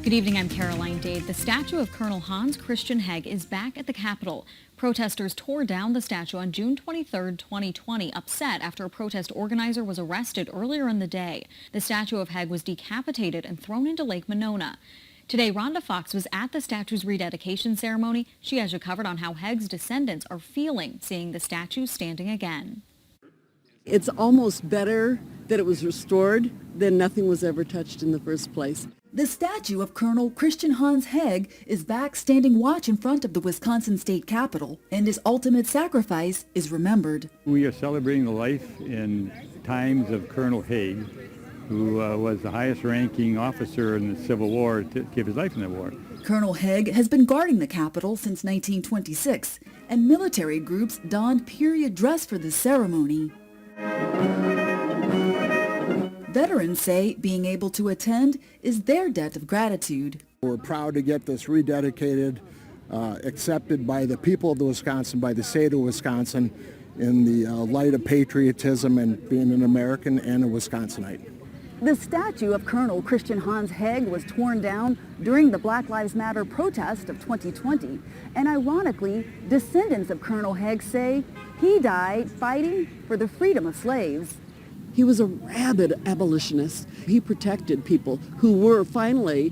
Good evening, I'm Caroline Dade. The statue of Colonel Hans Christian Heg is back at the Capitol. Protesters tore down the statue on June 23, 2020, upset after a protest organizer was arrested earlier in the day. The statue of Heg was decapitated and thrown into Lake Monona. Today, Rhonda Fox was at the statue's rededication ceremony. She has you covered on how Heg's descendants are feeling seeing the statue standing again. It's almost better that it was restored than nothing was ever touched in the first place. The statue of Colonel Christian Hans Heg is back standing watch in front of the Wisconsin state capitol, and his ultimate sacrifice is remembered. We are celebrating the life and times of Colonel Heg, who was the highest ranking officer in the Civil War to give his life in the war. Colonel Heg has been guarding the Capitol since 1926, and military groups donned period dress for this ceremony. Veterans say being able to attend is their debt of gratitude. We're proud to get this rededicated, accepted by the people of Wisconsin, by the state of Wisconsin, in the light of patriotism and being an American and a Wisconsinite. The statue of Colonel Christian Hans Heg was torn down during the Black Lives Matter protest of 2020. And ironically, descendants of Colonel Heg say he died fighting for the freedom of slaves. He was a rabid abolitionist. He protected people who were finally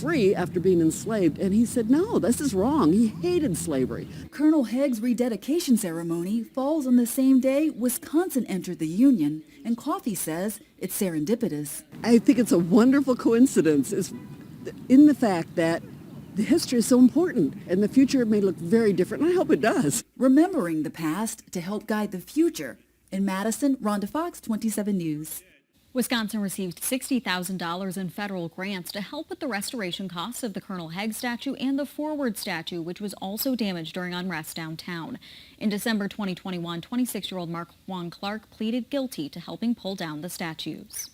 free after being enslaved. And he said, no, this is wrong. He hated slavery. Colonel Heg's rededication ceremony falls on the same day Wisconsin entered the Union, and Coffee says it's serendipitous. I think it's a wonderful coincidence in the fact that the history is so important, and the future may look very different, and I hope it does. Remembering the past to help guide the future. In Madison, Rhonda Fox, 27 News. Wisconsin received $60,000 in federal grants to help with the restoration costs of the Colonel Heg statue and the Forward statue, which was also damaged during unrest downtown. In December 2021, 26-year-old Mark Juan Clark pleaded guilty to helping pull down the statues.